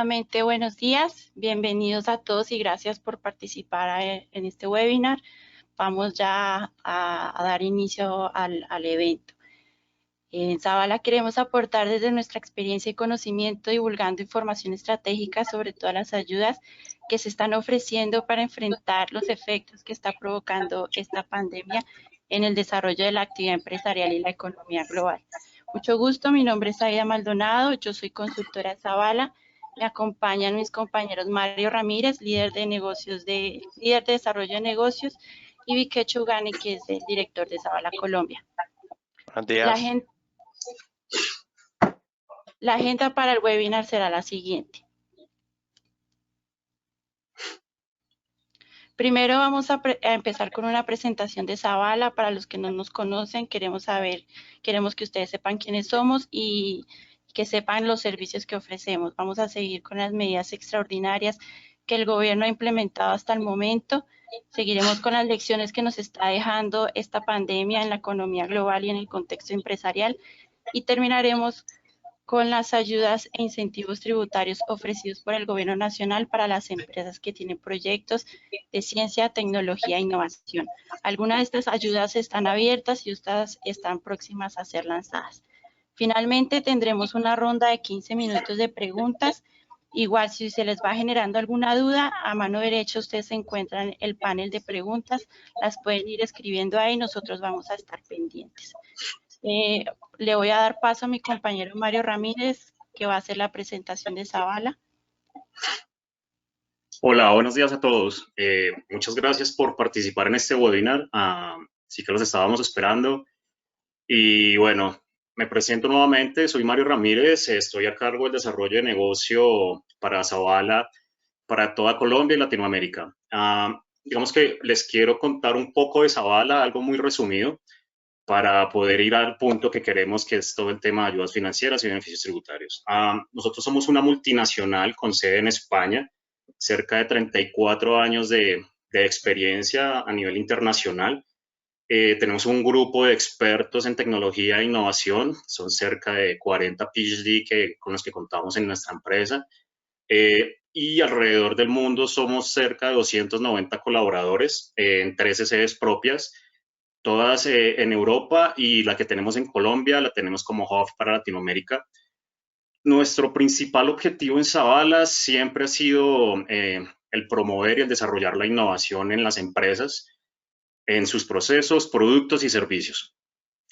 Nuevamente, buenos días. Bienvenidos a todos y gracias por participar en este webinar. Vamos ya a dar inicio al evento. En Zavala queremos aportar desde nuestra experiencia y conocimiento divulgando información estratégica sobre todas las ayudas que se están ofreciendo para enfrentar los efectos que está provocando esta pandemia en el desarrollo de la actividad empresarial y la economía global. Mucho gusto, mi nombre es Aida Maldonado, yo soy consultora de Zavala. Me acompañan mis compañeros Mario Ramírez, líder de desarrollo de negocios, y Vique Chugani, que es el director de Zavala Colombia. Buenos días. La agenda para el webinar será la siguiente. Primero vamos a empezar con una presentación de Zavala. Para los que no nos conocen, queremos que ustedes sepan quiénes somos y que sepan los servicios que ofrecemos. Vamos a seguir con las medidas extraordinarias que el gobierno ha implementado hasta el momento. Seguiremos con las lecciones que nos está dejando esta pandemia en la economía global y en el contexto empresarial. Y terminaremos con las ayudas e incentivos tributarios ofrecidos por el Gobierno Nacional para las empresas que tienen proyectos de ciencia, tecnología e innovación. Algunas de estas ayudas están abiertas y otras están próximas a ser lanzadas. Finalmente, tendremos una ronda de 15 minutos de preguntas. Igual, si se les va generando alguna duda, a mano derecha ustedes encuentran el panel de preguntas. Las pueden ir escribiendo ahí, nosotros vamos a estar pendientes. Le voy a dar paso a mi compañero Mario Ramírez, que va a hacer la presentación de Zavala. Hola, buenos días a todos. Muchas gracias por participar en este webinar. Sí que los estábamos esperando. Y bueno, me presento nuevamente. Soy Mario Ramírez. Estoy a cargo del desarrollo de negocio para Zavala, para toda Colombia y Latinoamérica. Digamos que les quiero contar un poco de Zavala, algo muy resumido, para poder ir al punto que queremos, que es todo el tema de ayudas financieras y beneficios tributarios. Nosotros somos una multinacional con sede en España, cerca de 34 años de experiencia a nivel internacional. Tenemos un grupo de expertos en tecnología e innovación, son cerca de 40 PhD con los que contamos en nuestra empresa. Y alrededor del mundo somos cerca de 290 colaboradores en 13 sedes propias, todas en Europa, y la que tenemos en Colombia la tenemos como hub para Latinoamérica. Nuestro principal objetivo en Zavala siempre ha sido el promover y el desarrollar la innovación en las empresas, en sus procesos, productos y servicios.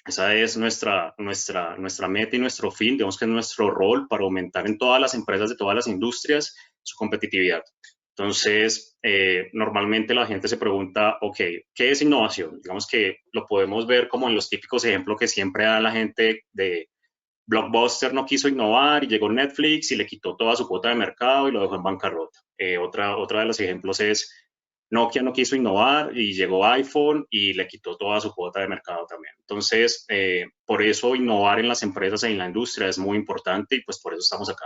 Esa es nuestra meta y nuestro fin. Digamos que es nuestro rol para aumentar en todas las empresas de todas las industrias su competitividad. Entonces, normalmente la gente se pregunta, ok, ¿qué es innovación? Digamos que lo podemos ver como en los típicos ejemplos que siempre da la gente de Blockbuster. No quiso innovar y llegó Netflix y le quitó toda su cuota de mercado y lo dejó en bancarrota. Otra de los ejemplos es Nokia no quiso innovar y llegó iPhone y le quitó toda su cuota de mercado también. Entonces, por eso innovar en las empresas e en la industria es muy importante y pues por eso estamos acá.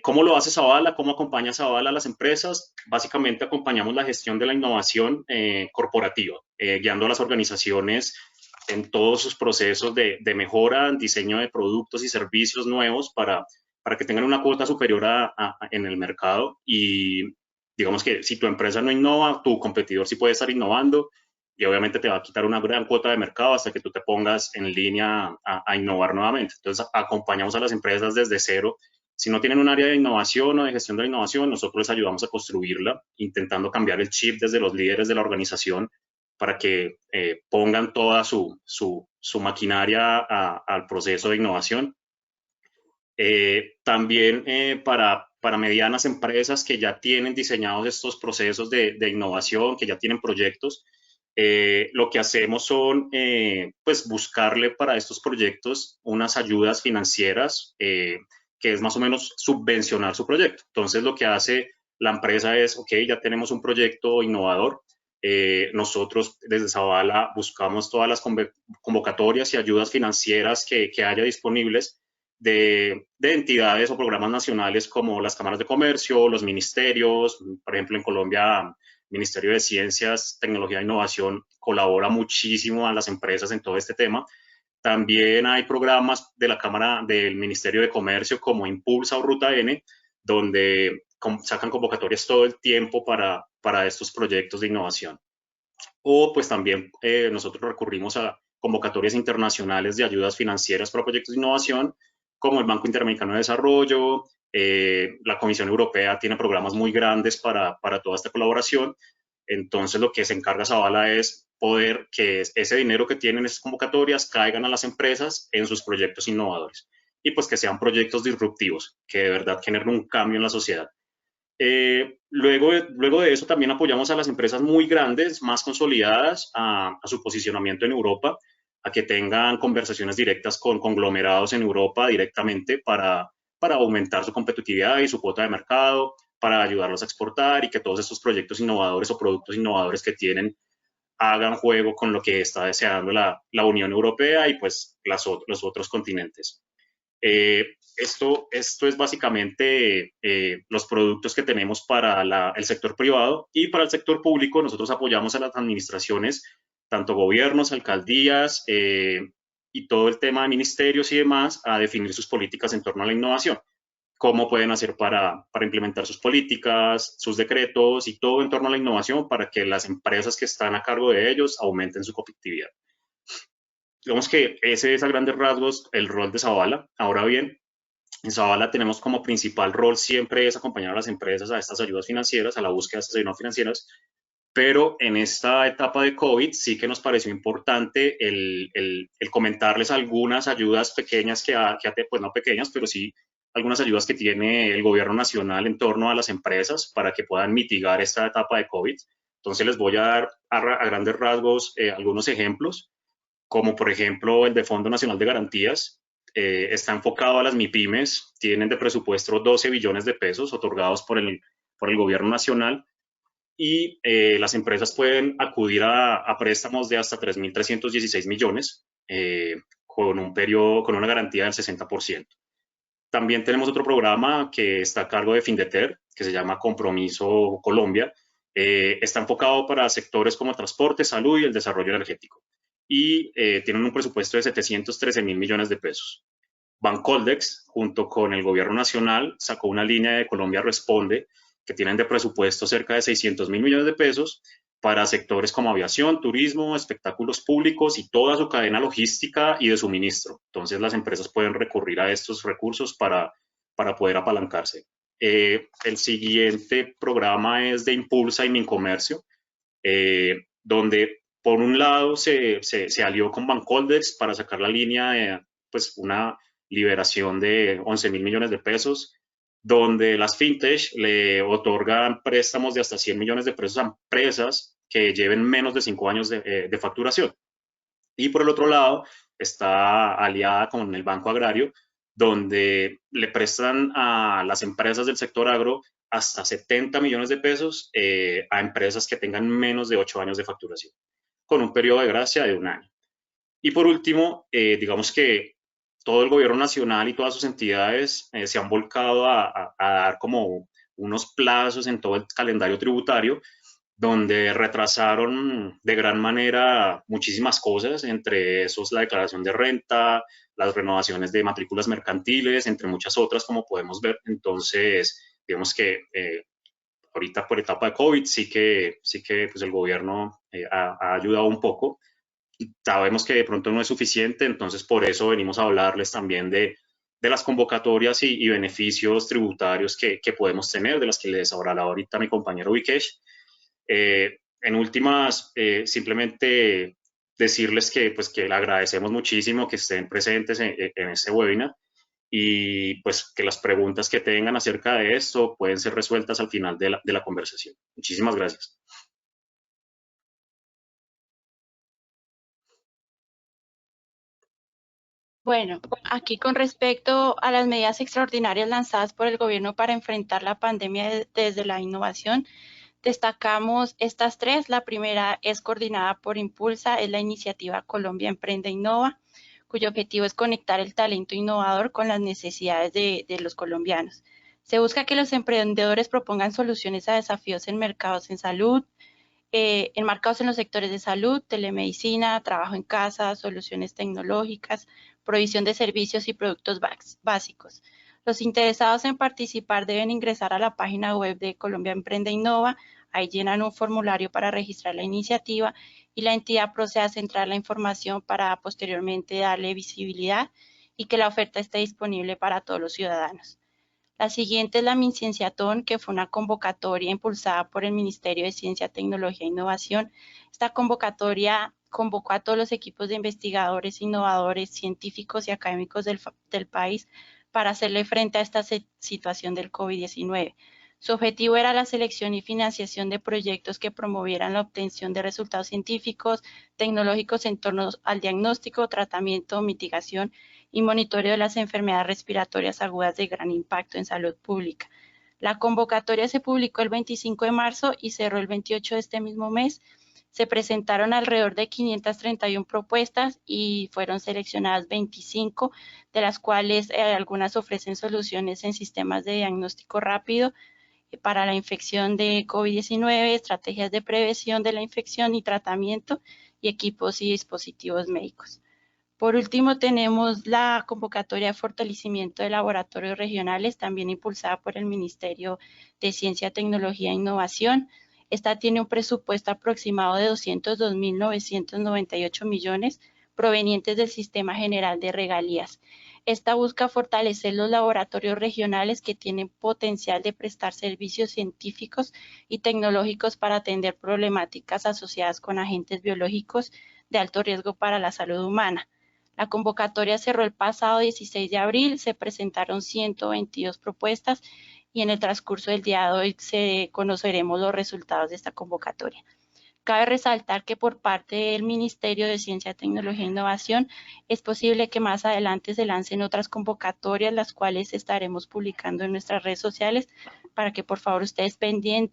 ¿Cómo lo hace Zavala? ¿Cómo acompaña Zavala a las empresas? Básicamente acompañamos la gestión de la innovación corporativa, guiando a las organizaciones en todos sus procesos de mejora, diseño de productos y servicios nuevos para que tengan una cuota superior en el mercado. Y digamos que si tu empresa no innova, tu competidor sí puede estar innovando y obviamente te va a quitar una gran cuota de mercado hasta que tú te pongas en línea a innovar nuevamente. Entonces, acompañamos a las empresas desde cero. Si no tienen un área de innovación o de gestión de la innovación, nosotros les ayudamos a construirla, intentando cambiar el chip desde los líderes de la organización para que pongan toda su maquinaria al proceso de innovación. También para medianas empresas que ya tienen diseñados estos procesos de innovación, que ya tienen proyectos, lo que hacemos son pues buscarle para estos proyectos unas ayudas financieras, que es más o menos subvencionar su proyecto. Entonces, lo que hace la empresa es, ok, ya tenemos un proyecto innovador. Nosotros desde Zavala buscamos todas las convocatorias y ayudas financieras que haya disponibles de entidades o programas nacionales como las cámaras de comercio, los ministerios. Por ejemplo, en Colombia, Ministerio de Ciencias, Tecnología e Innovación colabora muchísimo a las empresas en todo este tema. También hay programas de la Cámara del Ministerio de Comercio como Impulsa o Ruta N, donde sacan convocatorias todo el tiempo para estos proyectos de innovación. O pues también nosotros recurrimos a convocatorias internacionales de ayudas financieras para proyectos de innovación, como el Banco Interamericano de Desarrollo, la Comisión Europea tiene programas muy grandes para toda esta colaboración. Entonces lo que se encarga Zavala es poder que ese dinero que tienen esas convocatorias caigan a las empresas en sus proyectos innovadores y pues que sean proyectos disruptivos, que de verdad generen un cambio en la sociedad. Luego de eso también apoyamos a las empresas muy grandes, más consolidadas, a su posicionamiento en Europa, a que tengan conversaciones directas con conglomerados en Europa directamente para aumentar su competitividad y su cuota de mercado, para ayudarlos a exportar y que todos estos proyectos innovadores o productos innovadores que tienen hagan juego con lo que está deseando la Unión Europea y pues los otros continentes. Esto es básicamente los productos que tenemos para el sector privado y para el sector público. Nosotros apoyamos a las administraciones, tanto gobiernos, alcaldías y todo el tema de ministerios y demás, a definir sus políticas en torno a la innovación. Cómo pueden hacer para implementar sus políticas, sus decretos y todo en torno a la innovación para que las empresas que están a cargo de ellos aumenten su competitividad. Digamos que ese es a grandes rasgos el rol de Zavala. Ahora bien, en Zavala tenemos como principal rol siempre es acompañar a las empresas a estas ayudas financieras, a la búsqueda de estas ayudas financieras, pero en esta etapa de COVID sí que nos pareció importante el comentarles algunas ayudas pequeñas pues no pequeñas, pero sí algunas ayudas que tiene el gobierno nacional en torno a las empresas para que puedan mitigar esta etapa de COVID. Entonces les voy a dar a grandes rasgos algunos ejemplos, como por ejemplo el de Fondo Nacional de Garantías. Está enfocado a las MIPYMES, tienen de presupuesto 12 billones de pesos otorgados por el gobierno nacional y las empresas pueden acudir a préstamos de hasta 3.316 millones con una garantía del 60%. También tenemos otro programa que está a cargo de Findeter, que se llama Compromiso Colombia. Está enfocado para sectores como transporte, salud y el desarrollo energético. Y tienen un presupuesto de 713.000 millones de pesos. Bancoldex, junto con el gobierno nacional, sacó una línea de Colombia Responde, que tienen de presupuesto cerca de 600.000 millones de pesos para sectores como aviación, turismo, espectáculos públicos y toda su cadena logística y de suministro. Entonces las empresas pueden recurrir a estos recursos para poder apalancarse. El siguiente programa es de Impulsa y Mincomercio, donde por un lado se alió con Bancoldex para sacar la línea de pues, una liberación de 11.000 millones de pesos, donde las fintech le otorgan préstamos de hasta 100 millones de pesos a empresas que lleven menos de 5 años de facturación. Y por el otro lado, está aliada con el Banco Agrario, donde le prestan a las empresas del sector agro hasta 70 millones de pesos a empresas que tengan menos de 8 años de facturación, con un periodo de gracia de 1 año. Y por último, digamos que todo el gobierno nacional y todas sus entidades se han volcado a dar como unos plazos en todo el calendario tributario, donde retrasaron de gran manera muchísimas cosas, entre esos la declaración de renta, las renovaciones de matrículas mercantiles, entre muchas otras, como podemos ver. Entonces, digamos que ahorita por etapa de COVID sí que pues el gobierno ha ayudado un poco. Sabemos que de pronto no es suficiente, entonces por eso venimos a hablarles también de las convocatorias y beneficios tributarios que podemos tener, de las que les hablará ahorita mi compañero Vikesh. En últimas, simplemente decirles que, pues, que le agradecemos muchísimo que estén presentes en este webinar y pues que las preguntas que tengan acerca de esto pueden ser resueltas al final de la conversación. Muchísimas gracias. Bueno, aquí con respecto a las medidas extraordinarias lanzadas por el gobierno para enfrentar la pandemia desde la innovación, destacamos estas tres. La primera es coordinada por Impulsa, es la iniciativa Colombia Emprende Innova, cuyo objetivo es conectar el talento innovador con las necesidades de los colombianos. Se busca que los emprendedores propongan soluciones a desafíos en mercados en salud, enmarcados en los sectores de salud, telemedicina, trabajo en casa, soluciones tecnológicas, provisión de servicios y productos básicos. Los interesados en participar deben ingresar a la página web de Colombia Emprende e Innova. Ahí llenan un formulario para registrar la iniciativa y la entidad procede a centrar la información para posteriormente darle visibilidad y que la oferta esté disponible para todos los ciudadanos. La siguiente es la MinCienciatón, que fue una convocatoria impulsada por el Ministerio de Ciencia, Tecnología e Innovación. Esta convocatoria convocó a todos los equipos de investigadores, innovadores, científicos y académicos del país para hacerle frente a esta situación del COVID-19. Su objetivo era la selección y financiación de proyectos que promovieran la obtención de resultados científicos, tecnológicos en torno al diagnóstico, tratamiento, mitigación y monitoreo de las enfermedades respiratorias agudas de gran impacto en salud pública. La convocatoria se publicó el 25 de marzo y cerró el 28 de este mismo mes. Se presentaron alrededor de 531 propuestas y fueron seleccionadas 25, de las cuales algunas ofrecen soluciones en sistemas de diagnóstico rápido para la infección de COVID-19, estrategias de prevención de la infección y tratamiento y equipos y dispositivos médicos. Por último, tenemos la convocatoria de fortalecimiento de laboratorios regionales, también impulsada por el Ministerio de Ciencia, Tecnología e Innovación. Esta tiene un presupuesto aproximado de 202.998 millones provenientes del Sistema General de Regalías. Esta busca fortalecer los laboratorios regionales que tienen potencial de prestar servicios científicos y tecnológicos para atender problemáticas asociadas con agentes biológicos de alto riesgo para la salud humana. La convocatoria cerró el pasado 16 de abril, se presentaron 122 propuestas y en el transcurso del día de hoy conoceremos los resultados de esta convocatoria. Cabe resaltar que por parte del Ministerio de Ciencia, Tecnología e Innovación es posible que más adelante se lancen otras convocatorias, las cuales estaremos publicando en nuestras redes sociales para que por favor ustedes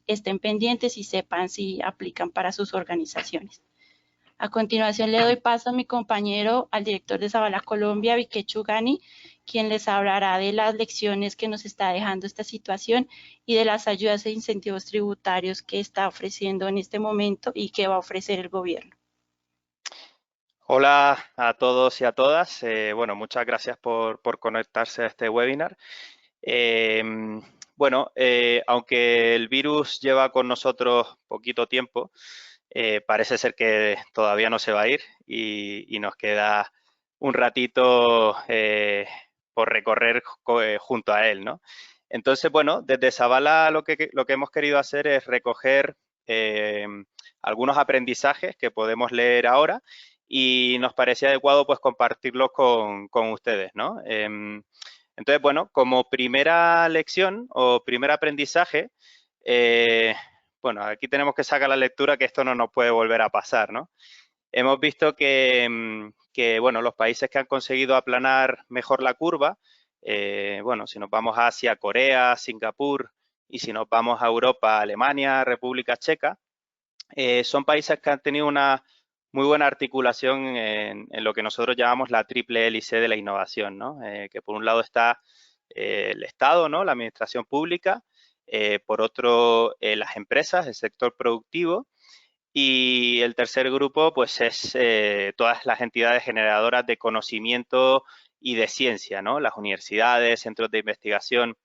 estén pendientes y sepan si aplican para sus organizaciones. A continuación le doy paso a mi compañero, al director de Zavala Colombia, Vique Chugani, quien les hablará de las lecciones que nos está dejando esta situación y de las ayudas e incentivos tributarios que está ofreciendo en este momento y que va a ofrecer el gobierno. Hola a todos y a todas. Bueno, muchas gracias por conectarse a este webinar. Aunque el virus lleva con nosotros poquito tiempo, parece ser que todavía no se va a ir y nos queda un ratito por recorrer junto a él, ¿no? Entonces, bueno, desde Zavala lo que hemos querido hacer es recoger algunos aprendizajes que podemos leer ahora y nos parecía adecuado pues compartirlos con ustedes, ¿no? Entonces, bueno, como primera lección o primer aprendizaje, bueno, aquí tenemos que sacar la lectura que esto no nos puede volver a pasar, ¿no? Hemos visto que bueno, los países que han conseguido aplanar mejor la curva, bueno, si nos vamos a Asia, Corea, Singapur, y si nos vamos a Europa, Alemania, República Checa, son países que han tenido una muy buena articulación en lo que nosotros llamamos la triple hélice de la innovación, ¿no? Que por un lado está el Estado, ¿no? La administración pública, por otro las empresas, el sector productivo, y el tercer grupo pues es todas las entidades generadoras de conocimiento y de ciencia, ¿no? Las universidades, centros de investigación.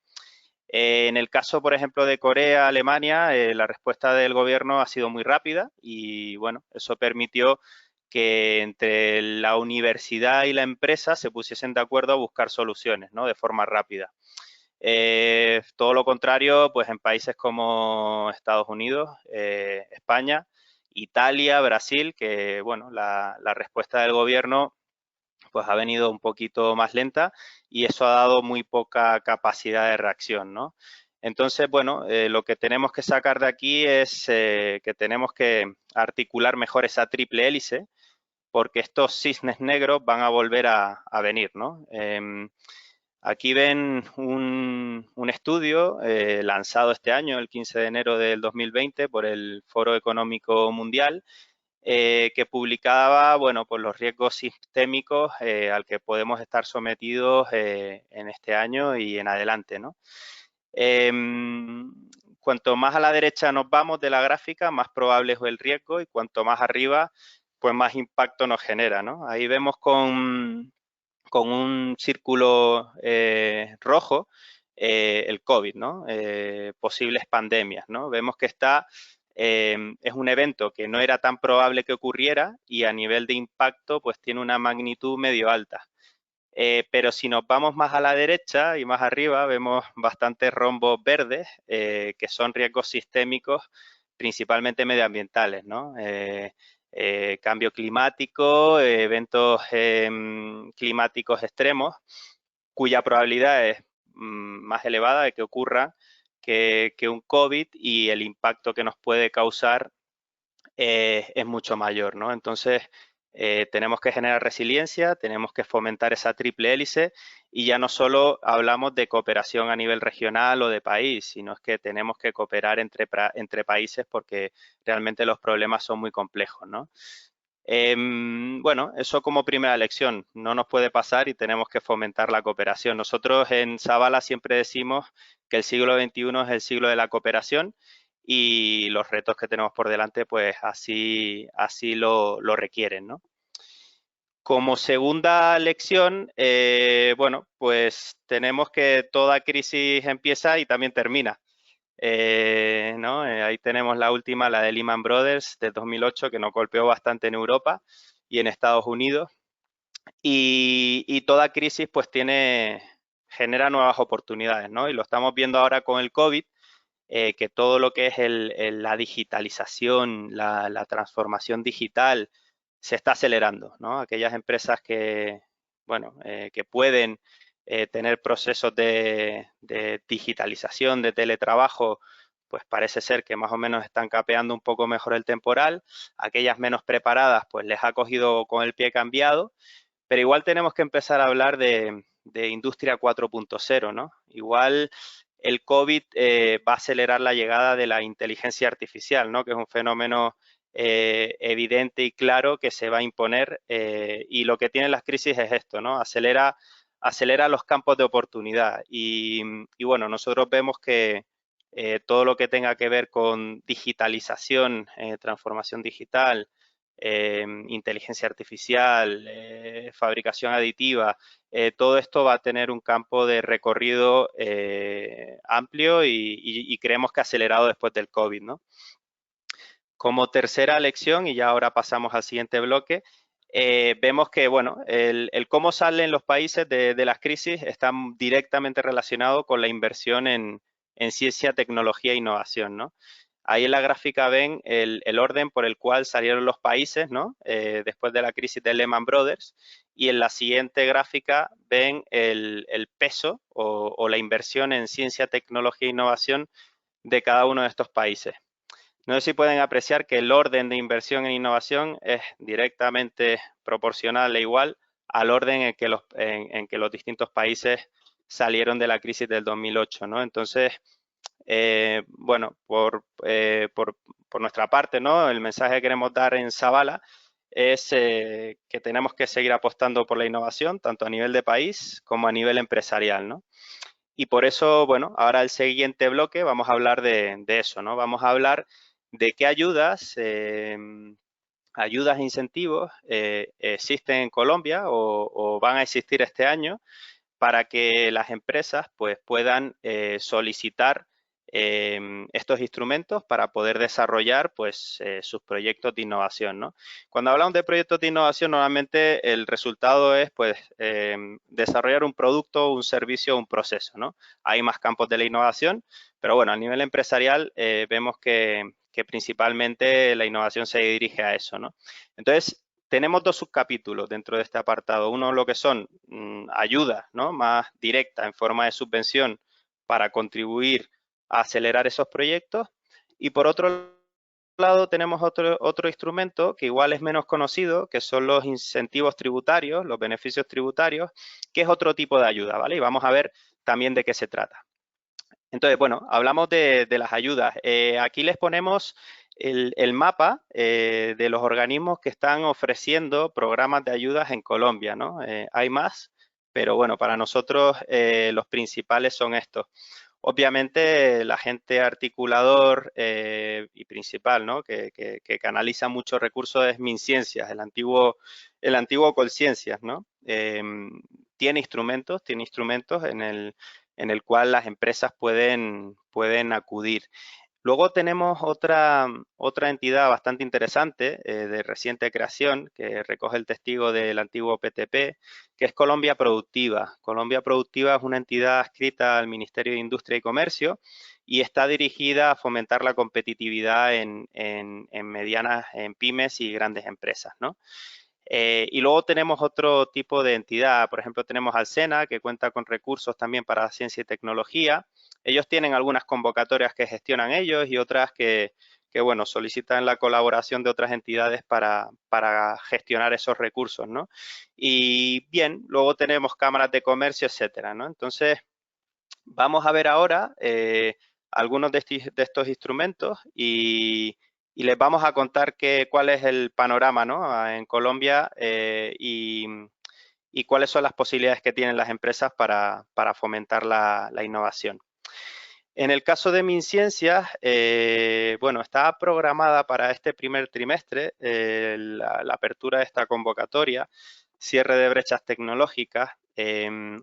En el caso, por ejemplo, de Corea, Alemania, la respuesta del gobierno ha sido muy rápida y, bueno, eso permitió que entre la universidad y la empresa se pusiesen de acuerdo a buscar soluciones, ¿no? De forma rápida. Todo lo contrario, pues en países como Estados Unidos, España, Italia, Brasil, que, bueno, la respuesta del gobierno pues ha venido un poquito más lenta y eso ha dado muy poca capacidad de reacción, ¿no? Entonces, bueno, lo que tenemos que sacar de aquí es que tenemos que articular mejor esa triple hélice porque estos cisnes negros van a volver a venir, ¿no? Aquí ven un estudio lanzado este año, el 15 de enero del 2020, por el Foro Económico Mundial, que publicaba, bueno, pues los riesgos sistémicos al que podemos estar sometidos en este año y en adelante, ¿no? Cuanto más a la derecha nos vamos de la gráfica, más probable es el riesgo y cuanto más arriba, pues más impacto nos genera, ¿no? Ahí vemos con con un círculo rojo el COVID, ¿no? Posibles pandemias, ¿no? Vemos que es un evento que no era tan probable que ocurriera y a nivel de impacto pues tiene una magnitud medio alta. Pero si nos vamos más a la derecha y más arriba, vemos bastantes rombos verdes que son riesgos sistémicos, principalmente medioambientales, ¿no? Cambio climático, eventos climáticos extremos, cuya probabilidad es más elevada de que ocurra que un COVID y el impacto que nos puede causar es mucho mayor, ¿no? Entonces, tenemos que generar resiliencia, tenemos que fomentar esa triple hélice y ya no solo hablamos de cooperación a nivel regional o de país, sino es que tenemos que cooperar entre países porque realmente los problemas son muy complejos, ¿no? Bueno, eso como primera lección, no nos puede pasar y tenemos que fomentar la cooperación. Nosotros en Zabala siempre decimos que el siglo XXI es el siglo de la cooperación y los retos que tenemos por delante, pues así lo requieren, ¿no? Como segunda lección, bueno, pues tenemos que toda crisis empieza y también termina. ¿No? Ahí tenemos la última, la de Lehman Brothers de 2008, que nos golpeó bastante en Europa y en Estados Unidos. Y toda crisis pues genera nuevas oportunidades, ¿no? Y lo estamos viendo ahora con el COVID, que todo lo que es la digitalización, la transformación digital se está acelerando, ¿no? Aquellas empresas que, bueno, que pueden tener procesos de digitalización, de teletrabajo, pues parece ser que más o menos están capeando un poco mejor el temporal. Aquellas menos preparadas, pues les ha cogido con el pie cambiado, pero igual tenemos que empezar a hablar de industria 4.0, ¿no? Igual el COVID va a acelerar la llegada de la inteligencia artificial, ¿no? Que es un fenómeno evidente y claro que se va a imponer y lo que tienen las crisis es esto, ¿no? Acelera los campos de oportunidad y bueno, nosotros vemos que todo lo que tenga que ver con digitalización, transformación digital, inteligencia artificial, fabricación aditiva, todo esto va a tener un campo de recorrido amplio y creemos que acelerado después del COVID, ¿no? Como tercera lección, y ya ahora pasamos al siguiente bloque, vemos que, bueno, el cómo salen los países de las crisis está directamente relacionado con la inversión en ciencia, tecnología e innovación, ¿no? Ahí en la gráfica ven el orden por el cual salieron los países, ¿no? Después de la crisis de Lehman Brothers. Y en la siguiente gráfica ven el peso o la inversión en ciencia, tecnología e innovación de cada uno de estos países. No sé si pueden apreciar que el orden de inversión en innovación es directamente proporcional e igual al orden en que los distintos países salieron de la crisis del 2008, ¿no? Entonces, bueno, por nuestra parte, ¿no? El mensaje que queremos dar en Zabala es que tenemos que seguir apostando por la innovación, tanto a nivel de país como a nivel empresarial, ¿no? Y por eso, bueno, ahora el siguiente bloque vamos a hablar de eso, ¿no? Vamos a hablar de qué ayudas e incentivos existen en Colombia o van a existir este año para que las empresas pues, puedan solicitar estos instrumentos para poder desarrollar pues, sus proyectos de innovación, ¿no? Cuando hablamos de proyectos de innovación, normalmente el resultado es pues, desarrollar un producto, un servicio, un proceso, ¿no? Hay más campos de la innovación, pero bueno, a nivel empresarial vemos que principalmente la innovación se dirige a eso, ¿no? Entonces, tenemos dos subcapítulos dentro de este apartado. Uno lo que son ayudas, ¿no? Más directas en forma de subvención para contribuir a acelerar esos proyectos. Y por otro lado tenemos otro instrumento que igual es menos conocido, que son los incentivos tributarios, los beneficios tributarios, que es otro tipo de ayuda, ¿vale? Y vamos a ver también de qué se trata. Entonces, bueno, hablamos de las ayudas. Aquí les ponemos el mapa de los organismos que están ofreciendo programas de ayudas en Colombia, ¿no? Hay más, pero bueno, para nosotros los principales son estos. Obviamente, el agente articulador y principal, ¿no? que canaliza muchos recursos es MinCiencias, el antiguo Colciencias, ¿no? tiene instrumentos en el cual las empresas pueden acudir. Luego tenemos otra entidad bastante interesante de reciente creación que recoge el testigo del antiguo PTP, que es Colombia Productiva. Colombia Productiva es una entidad adscrita al Ministerio de Industria y Comercio y está dirigida a fomentar la competitividad en medianas, en pymes y grandes empresas, ¿no? Y luego tenemos otro tipo de entidad, por ejemplo tenemos al SENA, que cuenta con recursos también para ciencia y tecnología. Ellos tienen algunas convocatorias que gestionan ellos y otras que bueno, solicitan la colaboración de otras entidades para gestionar esos recursos, ¿no? Y bien, luego tenemos cámaras de comercio, etcétera, ¿no? Entonces, vamos a ver ahora algunos de estos instrumentos y les vamos a contar cuál es el panorama, ¿no?, en Colombia y cuáles son las posibilidades que tienen las empresas para fomentar la innovación. En el caso de MinCiencias, bueno, está programada para este primer trimestre la apertura de esta convocatoria, cierre de brechas tecnológicas.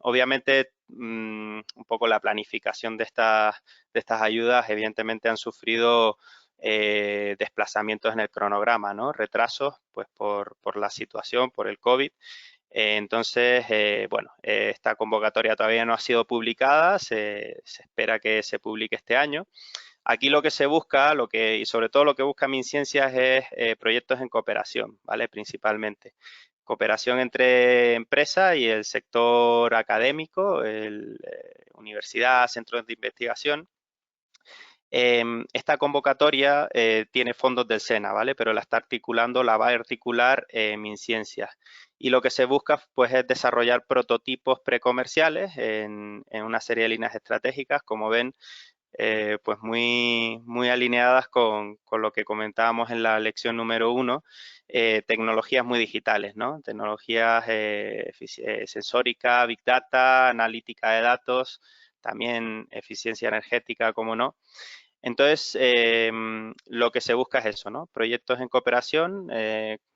Obviamente, un poco la planificación de estas ayudas, evidentemente han sufrido desplazamientos en el cronograma, ¿no? Retrasos, pues por la situación, por el COVID. Entonces, bueno, esta convocatoria todavía no ha sido publicada, se espera que se publique este año. Aquí lo que se busca, y sobre todo lo que busca MinCiencias es proyectos en cooperación, ¿vale? Principalmente. Cooperación entre empresas y el sector académico, universidad, centros de investigación. Esta convocatoria tiene fondos del SENA, ¿vale? Pero la va a articular MinCiencias. Y lo que se busca, pues, es desarrollar prototipos precomerciales en una serie de líneas estratégicas, como ven, pues muy alineadas con lo que comentábamos en la lección número 1, tecnologías muy digitales, ¿no? Tecnologías sensórica, Big Data, analítica de datos, también eficiencia energética, como no. Entonces, lo que se busca es eso, ¿no? Proyectos en cooperación.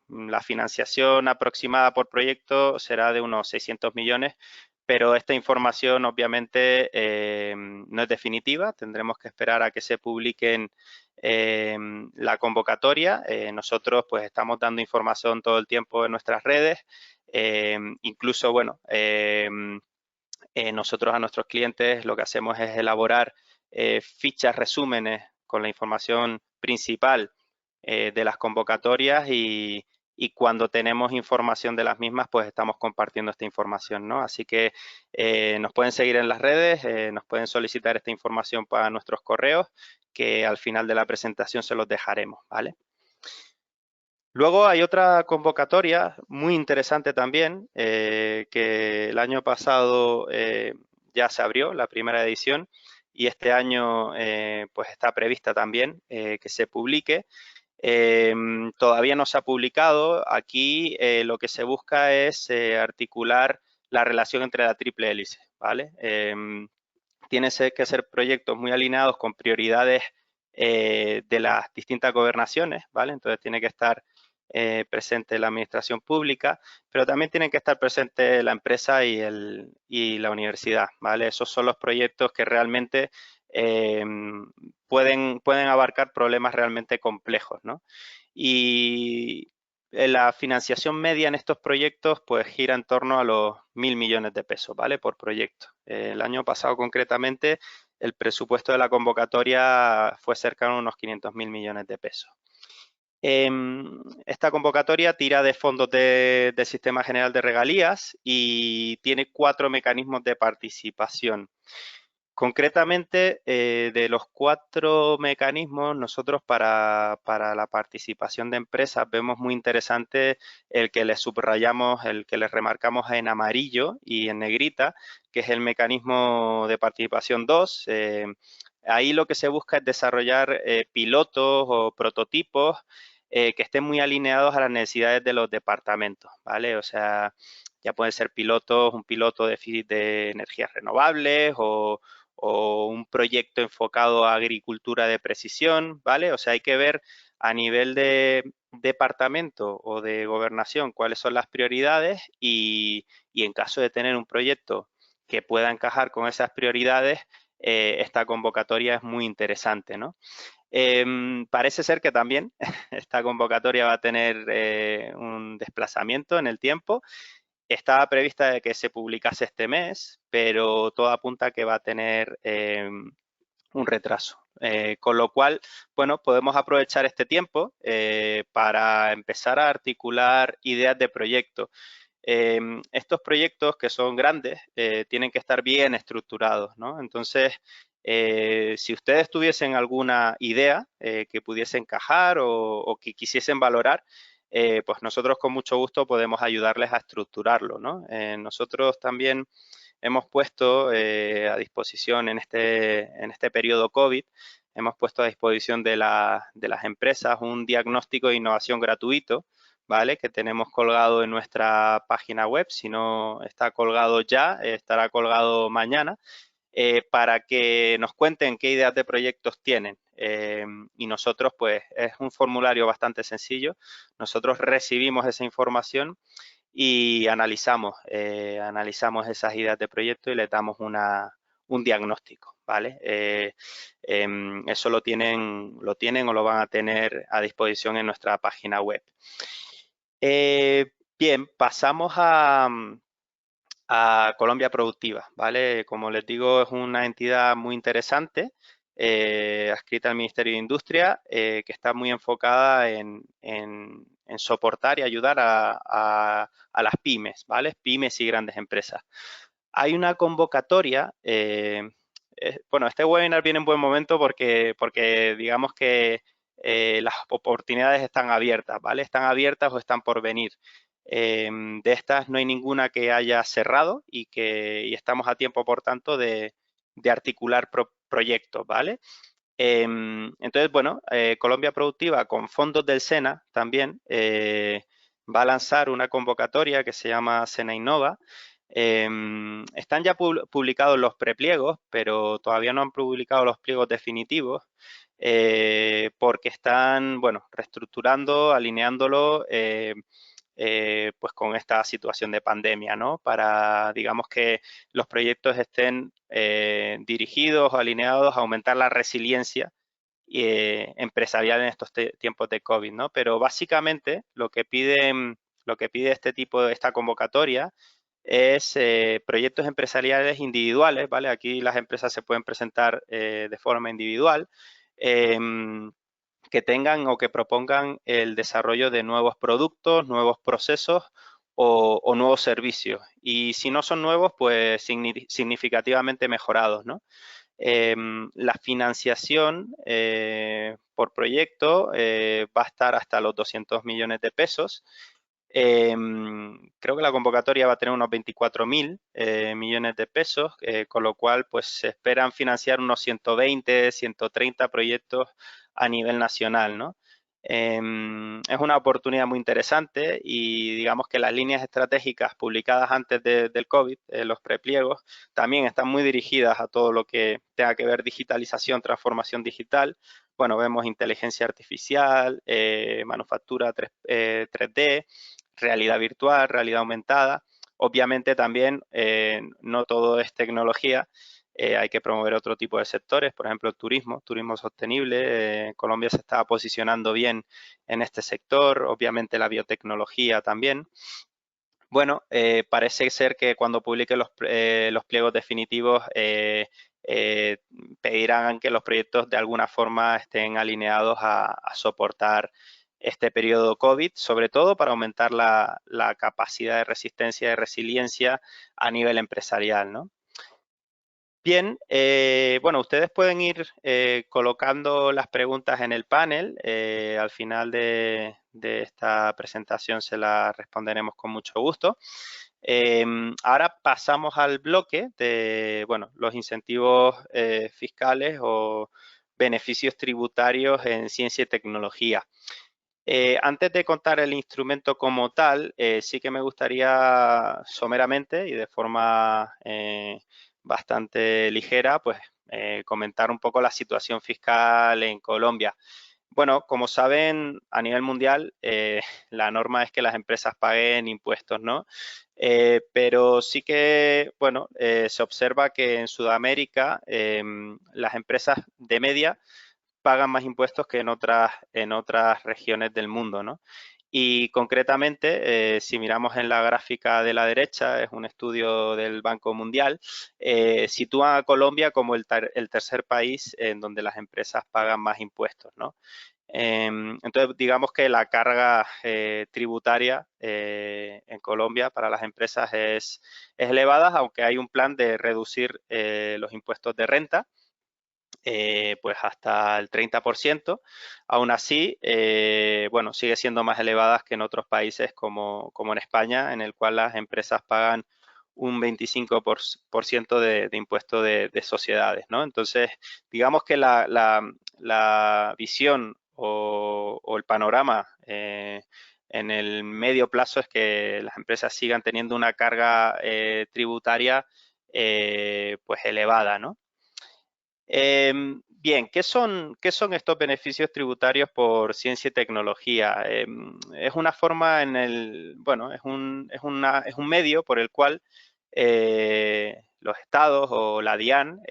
La financiación aproximada por proyecto será de unos 600 millones, pero esta información obviamente no es definitiva. Tendremos que esperar a que se publiquen la convocatoria. Nosotros pues estamos dando información todo el tiempo en nuestras redes. Incluso, bueno, nosotros a nuestros clientes lo que hacemos es elaborar fichas, resúmenes con la información principal de las convocatorias y cuando tenemos información de las mismas, pues estamos compartiendo esta información, ¿no? Así que nos pueden seguir en las redes, nos pueden solicitar esta información para nuestros correos, que al final de la presentación se los dejaremos, ¿vale? Luego hay otra convocatoria muy interesante también, que el año pasado ya se abrió, la primera edición, y este año pues está prevista también que se publique. Todavía no se ha publicado. Aquí lo que se busca es articular la relación entre la triple hélice, ¿vale? Tienen que ser proyectos muy alineados con prioridades de las distintas gobernaciones, ¿vale? Entonces tiene que estar presente la administración pública, pero también tienen que estar presente la empresa y la universidad, ¿vale? Esos son los proyectos que realmente pueden abarcar problemas realmente complejos, ¿no? Y la financiación media en estos proyectos pues gira en torno a los 1.000 millones de pesos, ¿vale? Por proyecto. El año pasado concretamente el presupuesto de la convocatoria fue cercano a unos 500.000 millones de pesos. Esta convocatoria tira de fondos del Sistema General de Regalías y tiene 4 mecanismos de participación. Concretamente, de los 4 mecanismos, nosotros para la participación de empresas vemos muy interesante el que le subrayamos, el que le remarcamos en amarillo y en negrita, que es el mecanismo de participación 2. Ahí lo que se busca es desarrollar pilotos o prototipos que estén muy alineados a las necesidades de los departamentos, ¿vale? O sea, ya pueden ser un piloto de energías renovables o un proyecto enfocado a agricultura de precisión, ¿vale? O sea, hay que ver a nivel de departamento o de gobernación cuáles son las prioridades y en caso de tener un proyecto que pueda encajar con esas prioridades, esta convocatoria es muy interesante, ¿no? Parece ser que también esta convocatoria va a tener un desplazamiento en el tiempo. Estaba prevista de que se publicase este mes, pero todo apunta a que va a tener un retraso. Con lo cual, bueno, podemos aprovechar este tiempo para empezar a articular ideas de proyecto. Estos proyectos que son grandes tienen que estar bien estructurados, ¿no? Entonces, si ustedes tuviesen alguna idea que pudiese encajar o que quisiesen valorar, pues nosotros con mucho gusto podemos ayudarles a estructurarlo, ¿no? Nosotros también hemos puesto a disposición en este periodo COVID, hemos puesto a disposición de las empresas un diagnóstico de innovación gratuito, ¿vale? Que tenemos colgado en nuestra página web. Si no está colgado ya, estará colgado mañana, para que nos cuenten qué ideas de proyectos tienen. Y nosotros, pues, es un formulario bastante sencillo. Nosotros recibimos esa información y analizamos esas ideas de proyecto y les damos un diagnóstico, ¿vale? Eso lo tienen o lo van a tener a disposición en nuestra página web. Bien, pasamos a Colombia Productiva, ¿vale? Como les digo, es una entidad muy interesante, adscrita al Ministerio de Industria, que está muy enfocada en soportar y ayudar a las pymes, ¿vale? Pymes y grandes empresas. Hay una convocatoria, bueno, este webinar viene en buen momento porque digamos que las oportunidades están abiertas, ¿vale? Están abiertas o están por venir. De estas no hay ninguna que haya cerrado y estamos a tiempo, por tanto, de articular proyectos, ¿vale? Entonces, bueno, Colombia Productiva con fondos del SENA también va a lanzar una convocatoria que se llama SENA Innova. Están ya publicados los prepliegos, pero todavía no han publicado los pliegos definitivos porque están, bueno, reestructurando, alineándolo pues con esta situación de pandemia, ¿no? Para, digamos, que los proyectos estén dirigidos o alineados a aumentar la resiliencia empresarial en estos tiempos de COVID, ¿no? Pero básicamente lo que pide esta convocatoria es proyectos empresariales individuales, ¿vale? Aquí las empresas se pueden presentar de forma individual, que tengan o que propongan el desarrollo de nuevos productos, nuevos procesos o nuevos servicios. Y si no son nuevos, pues significativamente mejorados, ¿no? La financiación por proyecto va a estar hasta los 200 millones de pesos. Creo que la convocatoria va a tener unos 24.000 millones de pesos, con lo cual pues se esperan financiar unos 120, 130 proyectos a nivel nacional, ¿no? Es una oportunidad muy interesante y digamos que las líneas estratégicas publicadas antes del COVID, los prepliegos, también están muy dirigidas a todo lo que tenga que ver digitalización, transformación digital. Bueno, vemos inteligencia artificial, manufactura 3D, realidad virtual, realidad aumentada. Obviamente también no todo es tecnología, hay que promover otro tipo de sectores, por ejemplo el turismo sostenible. Colombia se está posicionando bien en este sector, obviamente la biotecnología también. Bueno, parece ser que cuando publique los pliegos definitivos pedirán que los proyectos de alguna forma estén alineados a soportar este periodo COVID, sobre todo para aumentar la capacidad de resistencia y de resiliencia a nivel empresarial, ¿no? Bien, bueno, ustedes pueden ir colocando las preguntas en el panel. Al final de esta presentación se las responderemos con mucho gusto. Ahora pasamos al bloque de, bueno, los incentivos fiscales o beneficios tributarios en ciencia y tecnología. Antes de contar el instrumento como tal, sí que me gustaría someramente y de forma bastante ligera, pues comentar un poco la situación fiscal en Colombia. Bueno, como saben, a nivel mundial, la norma es que las empresas paguen impuestos, ¿no? Pero sí que, bueno, se observa que en Sudamérica las empresas de media pagan más impuestos que en otras regiones del mundo, ¿no? Y concretamente, si miramos en la gráfica de la derecha, es un estudio del Banco Mundial, sitúa a Colombia como el tercer país en donde las empresas pagan más impuestos, ¿no? Entonces, digamos que la carga tributaria en Colombia para las empresas es elevada, aunque hay un plan de reducir los impuestos de renta, pues hasta el 30%. Aún así, bueno, sigue siendo más elevadas que en otros países como en España, en el cual las empresas pagan un 25% de impuesto de sociedades, ¿no? Entonces, digamos que la visión o el panorama en el medio plazo es que las empresas sigan teniendo una carga tributaria pues elevada, ¿no? Bien, ¿qué son estos beneficios tributarios por ciencia y tecnología? Es una forma bueno, es un medio por el cual los estados o la DIAN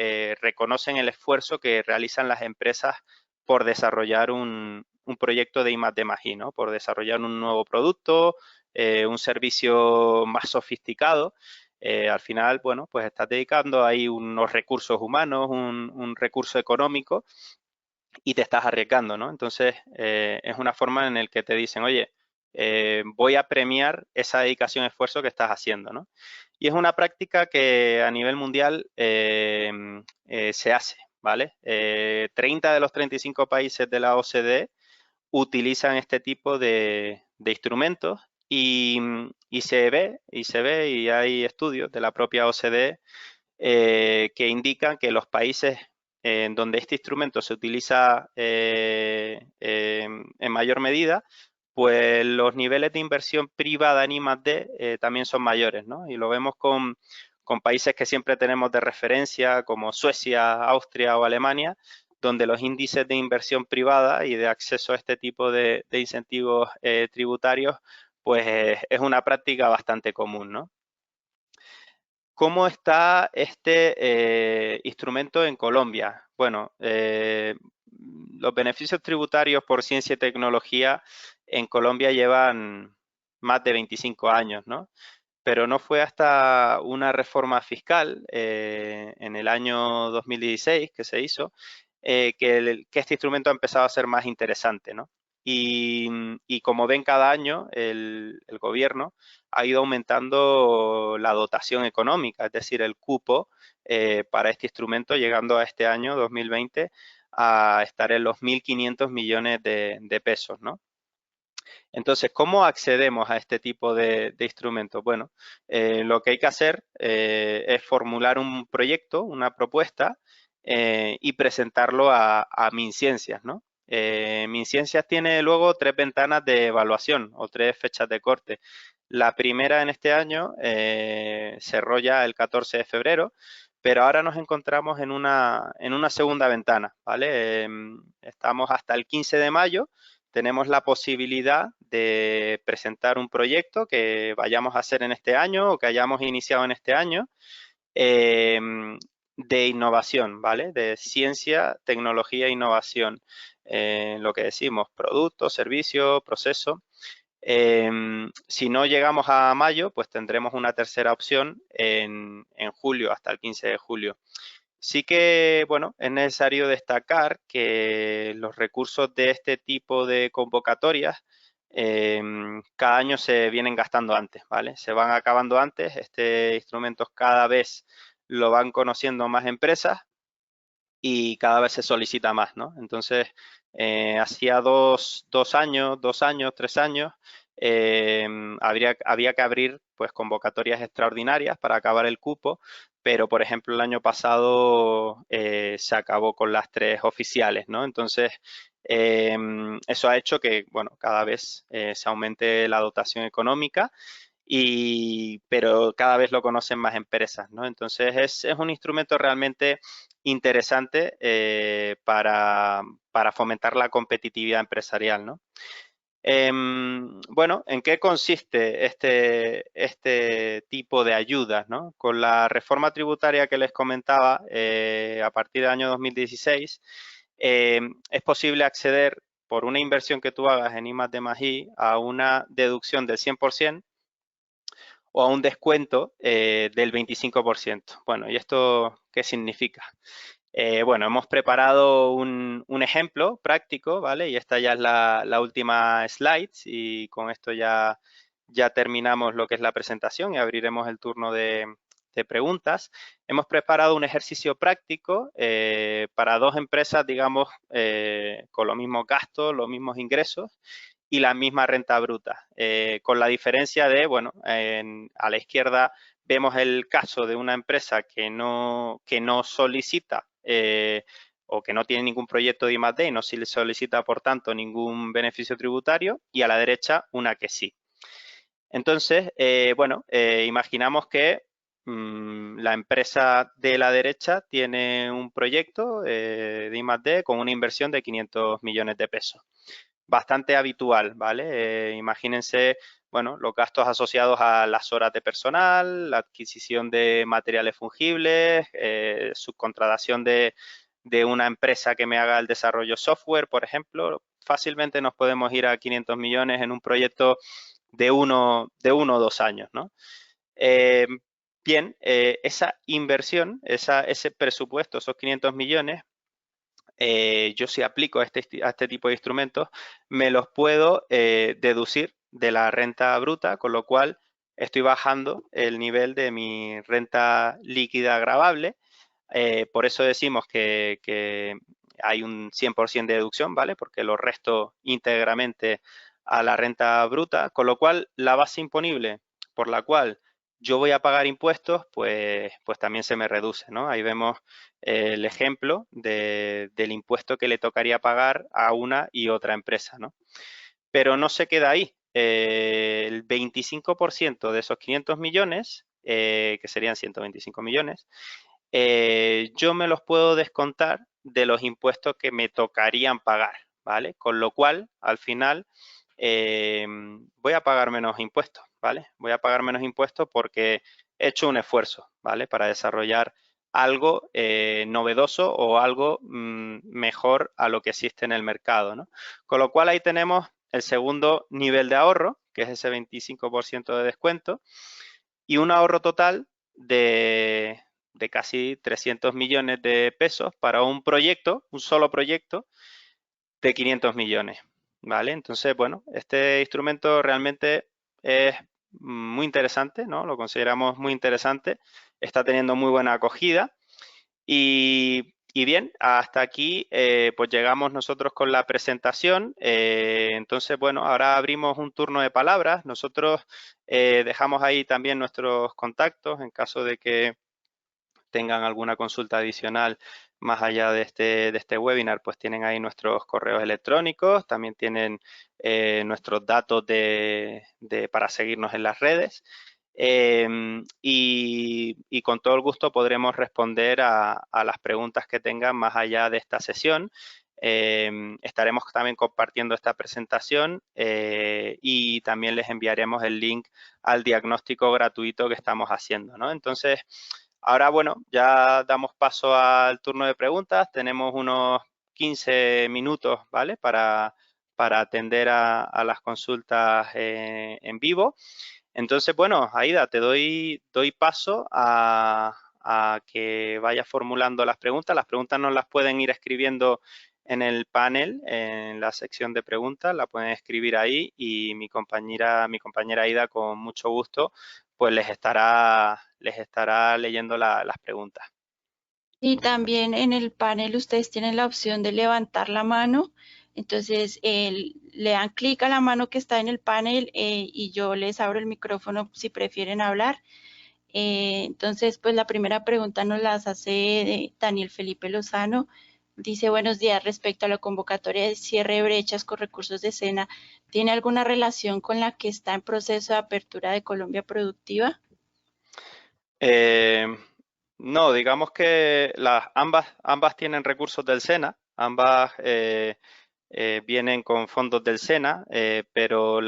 reconocen el esfuerzo que realizan las empresas por desarrollar un proyecto de I+D+I, ¿no? Por desarrollar un nuevo producto, un servicio más sofisticado. Al final, bueno, pues estás dedicando ahí unos recursos humanos, un recurso económico y te estás arriesgando, ¿no? Entonces, es una forma en la que te dicen, oye, voy a premiar esa dedicación y esfuerzo que estás haciendo, ¿no? Y es una práctica que a nivel mundial se hace, ¿vale? 30 de los 35 países de la OCDE utilizan este tipo de instrumentos y se ve y hay estudios de la propia OCDE que indican que los países en donde este instrumento se utiliza en mayor medida, pues los niveles de inversión privada en I+D también son mayores, ¿no? Y lo vemos con países que siempre tenemos de referencia, como Suecia, Austria o Alemania, donde los índices de inversión privada y de acceso a este tipo de incentivos tributarios, pues es una práctica bastante común, ¿no? ¿Cómo está este instrumento en Colombia? Bueno, los beneficios tributarios por ciencia y tecnología en Colombia llevan más de 25 años, ¿no? Pero no fue hasta una reforma fiscal en el año 2016 que se hizo que este instrumento ha empezado a ser más interesante, ¿no? Y como ven cada año, el gobierno ha ido aumentando la dotación económica, es decir, el cupo para este instrumento, llegando a este año 2020 a estar en los 1.500 millones de pesos, ¿no? Entonces, ¿cómo accedemos a este tipo de instrumentos? Bueno, lo que hay que hacer es formular un proyecto, una propuesta y presentarlo a MinCiencias, ¿no? MinCiencias tiene luego 3 ventanas de evaluación o 3 fechas de corte. La primera en este año cerró ya el 14 de febrero, pero ahora nos encontramos en una segunda ventana, ¿vale? Estamos hasta el 15 de mayo, tenemos la posibilidad de presentar un proyecto que vayamos a hacer en este año o que hayamos iniciado en este año de innovación, ¿vale? De ciencia, tecnología e innovación. Lo que decimos, producto, servicio, proceso. Si no llegamos a mayo, pues tendremos una tercera opción en julio, hasta el 15 de julio. Sí que, bueno, es necesario destacar que los recursos de este tipo de convocatorias cada año se vienen gastando antes, ¿vale? Se van acabando antes, este instrumento cada vez lo van conociendo más empresas y cada vez se solicita más, ¿no? Entonces, hacía dos años, 3 años, había que abrir pues convocatorias extraordinarias para acabar el cupo, pero por ejemplo el año pasado se acabó con las 3 oficiales, ¿no? Entonces, eso ha hecho que, bueno, cada vez se aumente la dotación económica pero cada vez lo conocen más empresas, ¿no? Entonces es un instrumento realmente interesante para fomentar la competitividad empresarial, ¿no? Bueno, ¿en qué consiste este tipo de ayudas, ¿no? Con la reforma tributaria que les comentaba, a partir del año 2016, es posible acceder por una inversión que tú hagas en I+D+I a una deducción del 100% o a un descuento del 25%. Bueno, ¿y esto qué significa? Bueno, hemos preparado un ejemplo práctico, ¿vale? Y esta ya es la última slide y con esto ya terminamos lo que es la presentación y abriremos el turno de preguntas. Hemos preparado un ejercicio práctico para dos empresas, digamos, con los mismos gastos, los mismos ingresos y la misma renta bruta, con la diferencia de, bueno, a la izquierda vemos el caso de una empresa que no solicita o que no tiene ningún proyecto de I+D y no solicita, por tanto, ningún beneficio tributario, y a la derecha una que sí. Entonces, bueno, imaginamos que la empresa de la derecha tiene un proyecto de I+D con una inversión de 500 millones de pesos. Bastante habitual, ¿vale? Imagínense, bueno, los gastos asociados a las horas de personal, la adquisición de materiales fungibles, subcontratación de una empresa que me haga el desarrollo software, por ejemplo. Fácilmente nos podemos ir a 500 millones en un proyecto de uno o 2 años, ¿no? Bien, esa inversión, ese presupuesto, esos 500 millones, yo si aplico a este tipo de instrumentos, me los puedo deducir de la renta bruta, con lo cual estoy bajando el nivel de mi renta líquida gravable. Por eso decimos que hay un 100% de deducción, ¿vale? Porque lo resto íntegramente a la renta bruta, con lo cual la base imponible por la cual yo voy a pagar impuestos, pues también se me reduce, ¿no? Ahí vemos el ejemplo del impuesto que le tocaría pagar a una y otra empresa, ¿no? Pero no se queda ahí. El 25% de esos 500 millones, que serían 125 millones, yo me los puedo descontar de los impuestos que me tocarían pagar, ¿vale? Con lo cual, al final, voy a pagar menos impuestos, ¿vale? Voy a pagar menos impuestos porque he hecho un esfuerzo, ¿vale? Para desarrollar algo novedoso o algo mejor a lo que existe en el mercado, ¿no? Con lo cual ahí tenemos el segundo nivel de ahorro, que es ese 25% de descuento, y un ahorro total de casi 300 millones de pesos para un proyecto, un solo proyecto de 500 millones, ¿vale? Entonces, bueno, este instrumento realmente es muy interesante, ¿no? Lo consideramos muy interesante, está teniendo muy buena acogida y bien, hasta aquí pues llegamos nosotros con la presentación. Entonces, bueno, ahora abrimos un turno de palabras. Nosotros dejamos ahí también nuestros contactos en caso de que tengan alguna consulta adicional más allá de este webinar, pues tienen ahí nuestros correos electrónicos, también tienen nuestros datos para seguirnos en las redes. Y con todo el gusto podremos responder a las preguntas que tengan más allá de esta sesión. Estaremos también compartiendo esta presentación y también les enviaremos el link al diagnóstico gratuito que estamos haciendo, ¿no? Entonces, ahora, bueno, ya damos paso al turno de preguntas. Tenemos unos 15 minutos, ¿vale? Para atender a las consultas en vivo. Entonces, bueno, Aida, te doy paso a que vayas formulando las preguntas. Las preguntas nos las pueden ir escribiendo en el panel, en la sección de preguntas, la pueden escribir ahí y mi compañera Aida, con mucho gusto, pues les estará leyendo las preguntas. Y también en el panel ustedes tienen la opción de levantar la mano. Entonces, le dan clic a la mano que está en el panel y yo les abro el micrófono si prefieren hablar. Entonces, pues la primera pregunta nos las hace Daniel Felipe Lozano. Dice, buenos días, respecto a la convocatoria de cierre de brechas con recursos de SENA, ¿tiene alguna relación con la que está en proceso de apertura de Colombia Productiva? No, digamos que ambas tienen recursos del SENA, ambas vienen con fondos del SENA, pero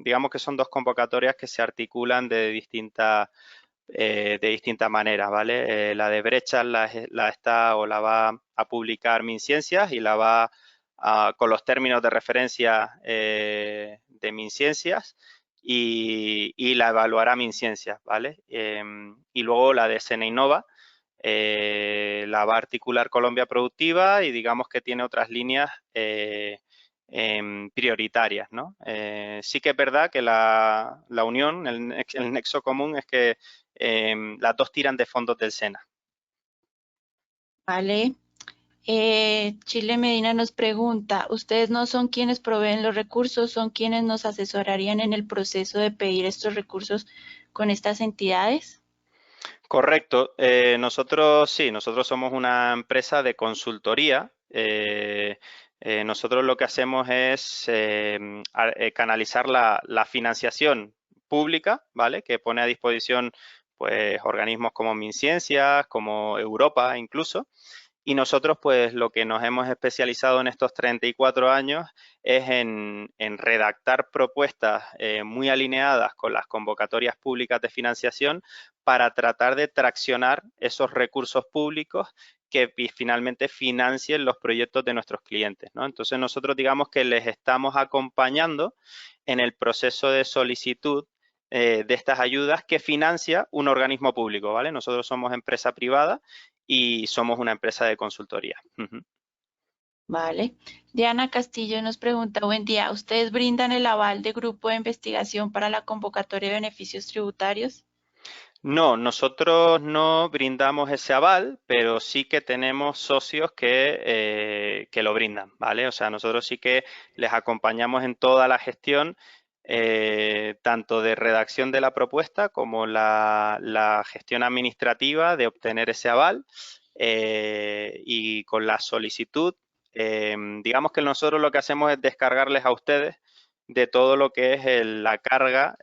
digamos que son dos convocatorias que se articulan de distintas maneras, ¿vale? La de brechas la va a publicar MinCiencias y la va con los términos de referencia de MinCiencias y la evaluará MinCiencias, ¿vale? Y luego la de SENA Innova la va a articular Colombia Productiva y digamos que tiene otras líneas prioritarias, ¿no? Sí que es verdad que la unión, el nexo común es que las dos tiran de fondos del SENA. Vale. Chile Medina nos pregunta, ¿ustedes no son quienes proveen los recursos, son quienes nos asesorarían en el proceso de pedir estos recursos con estas entidades? Correcto. Nosotros somos una empresa de consultoría. Nosotros lo que hacemos es canalizar la financiación pública, ¿vale? Que pone a disposición pues organismos como MinCiencias, como Europa incluso. Y nosotros, pues, lo que nos hemos especializado en estos 34 años es en redactar propuestas muy alineadas con las convocatorias públicas de financiación para tratar de traccionar esos recursos públicos que finalmente financien los proyectos de nuestros clientes, ¿no? Entonces, nosotros digamos que les estamos acompañando en el proceso de solicitud de estas ayudas que financia un organismo público, ¿vale? Nosotros somos empresa privada y somos una empresa de consultoría. Vale. Diana Castillo nos pregunta, buen día, ¿ustedes brindan el aval de grupo de investigación para la convocatoria de beneficios tributarios? No, nosotros no brindamos ese aval, pero sí que tenemos socios que lo brindan, ¿vale? O sea, nosotros sí que les acompañamos en toda la gestión, tanto de redacción de la propuesta como la gestión administrativa de obtener ese aval y con la solicitud. Digamos que nosotros lo que hacemos es descargarles a ustedes de todo lo que es la carga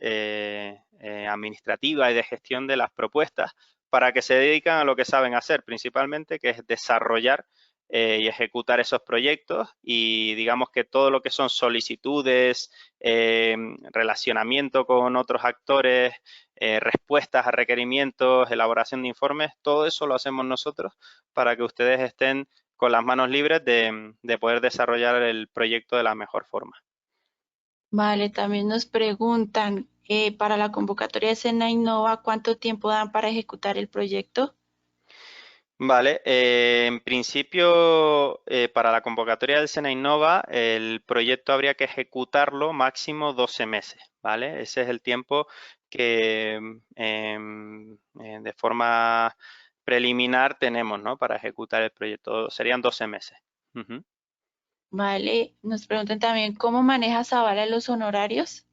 administrativa y de gestión de las propuestas para que se dedican a lo que saben hacer principalmente, que es desarrollar y ejecutar esos proyectos y digamos que todo lo que son solicitudes, relacionamiento con otros actores, respuestas a requerimientos, elaboración de informes, todo eso lo hacemos nosotros para que ustedes estén con las manos libres de poder desarrollar el proyecto de la mejor forma. Vale, también nos preguntan, para la convocatoria de Sena Innova, ¿cuánto tiempo dan para ejecutar el proyecto? Vale, en principio, para la convocatoria del SENA Innova, el proyecto habría que ejecutarlo máximo 12 meses, ¿vale? Ese es el tiempo que de forma preliminar tenemos, ¿no? Para ejecutar el proyecto, serían 12 meses. Vale, nos preguntan también, ¿cómo maneja Zavala los honorarios?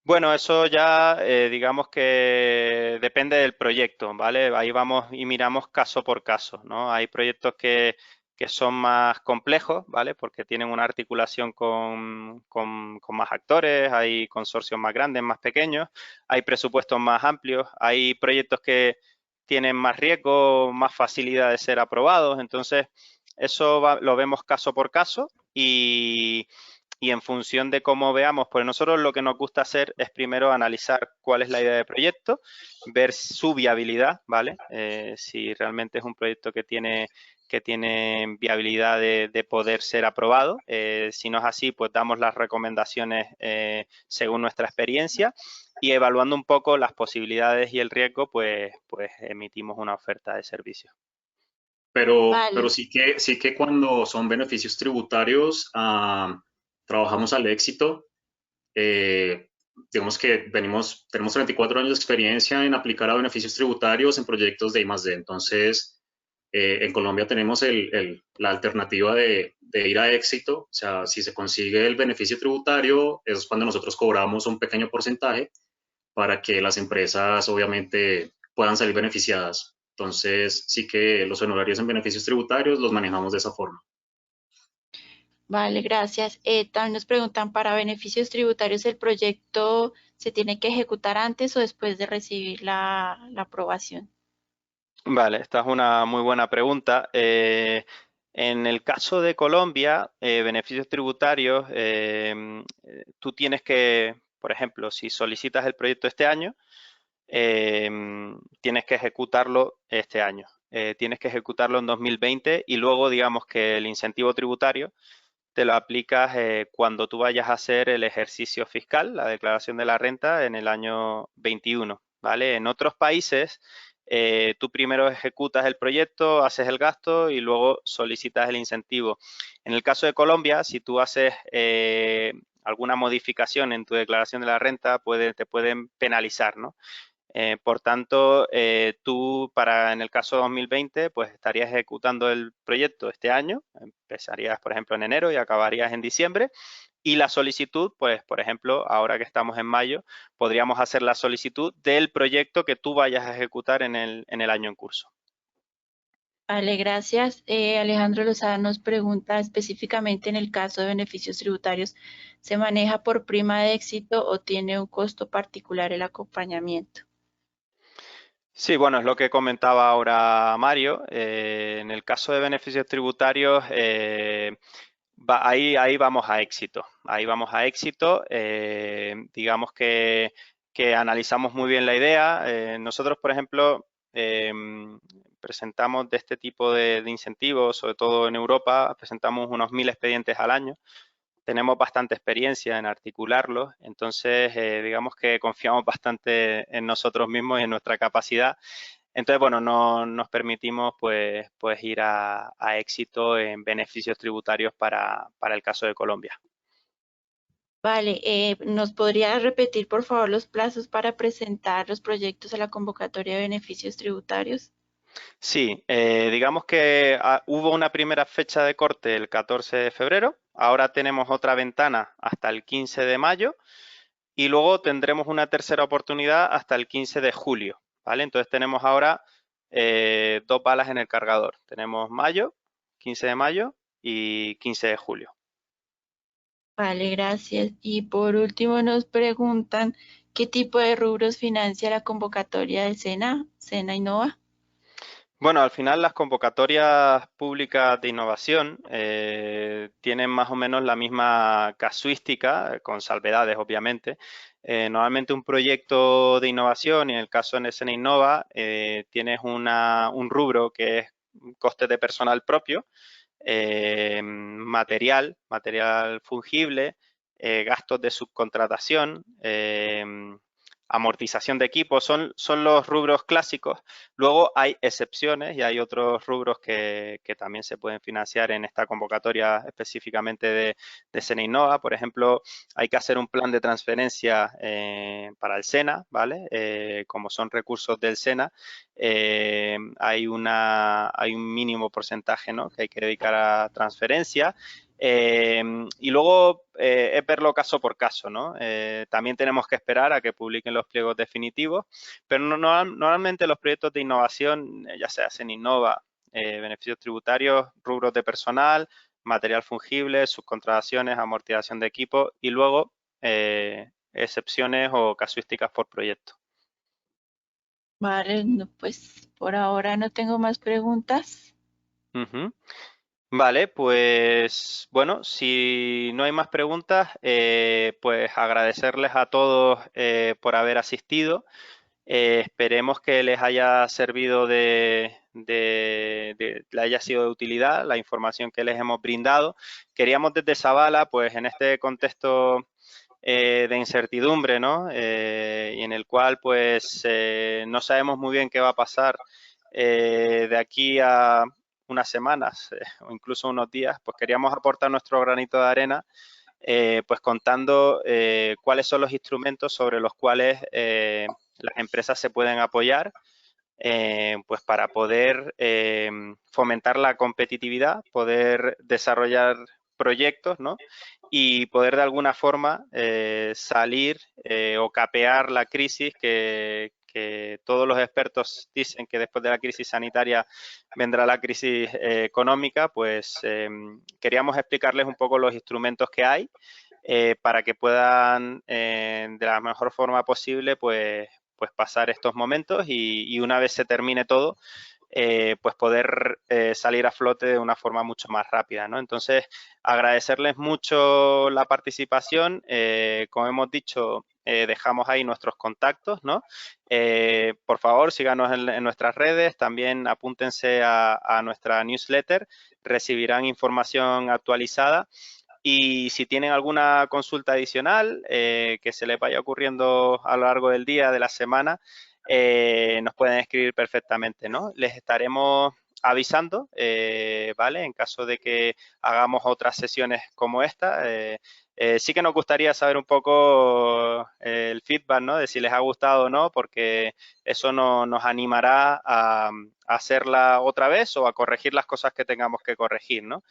Bueno, eso ya digamos que depende del proyecto, ¿vale? Ahí vamos y miramos caso por caso, ¿no? Hay proyectos que son más complejos, ¿vale? Porque tienen una articulación con más actores, hay consorcios más grandes, más pequeños, hay presupuestos más amplios, hay proyectos que tienen más riesgo, más facilidad de ser aprobados, entonces eso lo vemos caso por caso y en función de cómo veamos, pues nosotros lo que nos gusta hacer es primero analizar cuál es la idea de proyecto, ver su viabilidad, ¿vale? Si realmente es un proyecto que tiene viabilidad de poder ser aprobado. Si no es así, pues damos las recomendaciones según nuestra experiencia y evaluando un poco las posibilidades y el riesgo, pues emitimos una oferta de servicio. Pero Vale. sí que cuando son beneficios tributarios, trabajamos al éxito. Digamos que tenemos 34 años de experiencia en aplicar a beneficios tributarios en proyectos de I+D. Entonces, en Colombia tenemos la alternativa de ir a éxito. O sea, si se consigue el beneficio tributario, eso es cuando nosotros cobramos un pequeño porcentaje para que las empresas obviamente puedan salir beneficiadas. Entonces, sí que los honorarios en beneficios tributarios los manejamos de esa forma. Vale, gracias. También nos preguntan, ¿para beneficios tributarios el proyecto se tiene que ejecutar antes o después de recibir la aprobación? Vale, esta es una muy buena pregunta. En el caso de Colombia, beneficios tributarios, tú tienes que, por ejemplo, si solicitas el proyecto este año, tienes que ejecutarlo este año. Tienes que ejecutarlo en 2020 y luego digamos que el incentivo tributario te lo aplicas cuando tú vayas a hacer el ejercicio fiscal, la declaración de la renta en el año 21, ¿vale? En otros países, tú primero ejecutas el proyecto, haces el gasto y luego solicitas el incentivo. En el caso de Colombia, si tú haces alguna modificación en tu declaración de la renta, te pueden penalizar, ¿no? Por tanto, tú en el caso 2020, pues estarías ejecutando el proyecto este año, empezarías, por ejemplo, en enero y acabarías en diciembre. Y la solicitud, pues, por ejemplo, ahora que estamos en mayo, podríamos hacer la solicitud del proyecto que tú vayas a ejecutar en el año en curso. Vale, gracias. Alejandro Lozada nos pregunta específicamente en el caso de beneficios tributarios, ¿se maneja por prima de éxito o tiene un costo particular el acompañamiento? Sí, bueno, es lo que comentaba ahora Mario. En el caso de beneficios tributarios, ahí vamos a éxito. Ahí vamos a éxito. Digamos que analizamos muy bien la idea. Nosotros, por ejemplo, presentamos de este tipo de incentivos, sobre todo en Europa, presentamos unos 1000 expedientes al año. Tenemos bastante experiencia en articularlos, entonces digamos que confiamos bastante en nosotros mismos y en nuestra capacidad. Entonces, bueno, nos permitimos pues ir a éxito en beneficios tributarios para el caso de Colombia. Vale, ¿nos podría repetir por favor los plazos para presentar los proyectos a la convocatoria de beneficios tributarios? Sí, digamos que hubo una primera fecha de corte el 14 de febrero, ahora tenemos otra ventana hasta el 15 de mayo y luego tendremos una tercera oportunidad hasta el 15 de julio, ¿vale? Entonces tenemos ahora dos balas en el cargador. Tenemos mayo, 15 de mayo y 15 de julio. Vale, gracias. Y por último nos preguntan, ¿qué tipo de rubros financia la convocatoria del SENA Innova? Bueno, al final las convocatorias públicas de innovación tienen más o menos la misma casuística, con salvedades obviamente. Normalmente un proyecto de innovación, y en el caso de SN Innova, tienes un rubro que es coste de personal propio, material fungible, gastos de subcontratación, amortización de equipos, son los rubros clásicos. Luego hay excepciones y hay otros rubros que también se pueden financiar en esta convocatoria específicamente de SENA Innova. Por ejemplo, hay que hacer un plan de transferencia para el SENA, ¿vale? Como son recursos del SENA, hay un mínimo porcentaje, ¿no?, que hay que dedicar a transferencia. Y luego es verlo caso por caso, ¿no? También tenemos que esperar a que publiquen los pliegos definitivos, pero normalmente los proyectos de innovación, ya sea SENA Innova, beneficios tributarios, rubros de personal, material fungible, subcontrataciones, amortización de equipo y luego excepciones o casuísticas por proyecto. Vale, no, pues por ahora no tengo más preguntas. Ujú. Vale, pues bueno, si no hay más preguntas, pues agradecerles a todos por haber asistido. Esperemos que les haya servido le haya sido de utilidad la información que les hemos brindado. Queríamos desde Zabala, pues en este contexto de incertidumbre, ¿no? Y en el cual pues no sabemos muy bien qué va a pasar de aquí a unas semanas o incluso unos días, pues queríamos aportar nuestro granito de arena, pues contando cuáles son los instrumentos sobre los cuales las empresas se pueden apoyar, pues para poder fomentar la competitividad, poder desarrollar proyectos, ¿no?, y poder de alguna forma salir o capear la crisis que todos los expertos dicen que después de la crisis sanitaria vendrá la crisis económica. Pues queríamos explicarles un poco los instrumentos que hay para que puedan de la mejor forma posible pues pasar estos momentos y una vez se termine todo, pues poder salir a flote de una forma mucho más rápida, ¿no? Entonces, agradecerles mucho la participación. Como hemos dicho, dejamos ahí nuestros contactos, ¿no? Por favor, síganos en nuestras redes, también apúntense a nuestra newsletter, recibirán información actualizada. Y si tienen alguna consulta adicional que se les vaya ocurriendo a lo largo del día, de la semana, nos pueden escribir perfectamente, ¿no? Les estaremos avisando, ¿vale? En caso de que hagamos otras sesiones como esta. Sí que nos gustaría saber un poco el feedback, ¿no? De si les ha gustado o no, porque eso nos animará a hacerla otra vez o a corregir las cosas que tengamos que corregir, ¿no?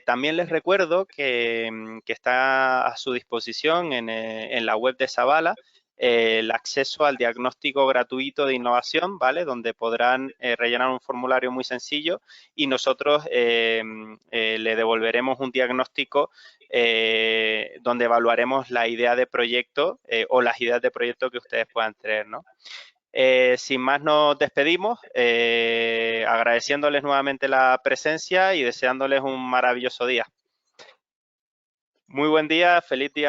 También les recuerdo que está a su disposición en la web de Savala el acceso al diagnóstico gratuito de innovación, ¿vale? Donde podrán rellenar un formulario muy sencillo y nosotros le devolveremos un diagnóstico donde evaluaremos la idea de proyecto o las ideas de proyecto que ustedes puedan tener, ¿no? Sin más nos despedimos, agradeciéndoles nuevamente la presencia y deseándoles un maravilloso día. Muy buen día, feliz día.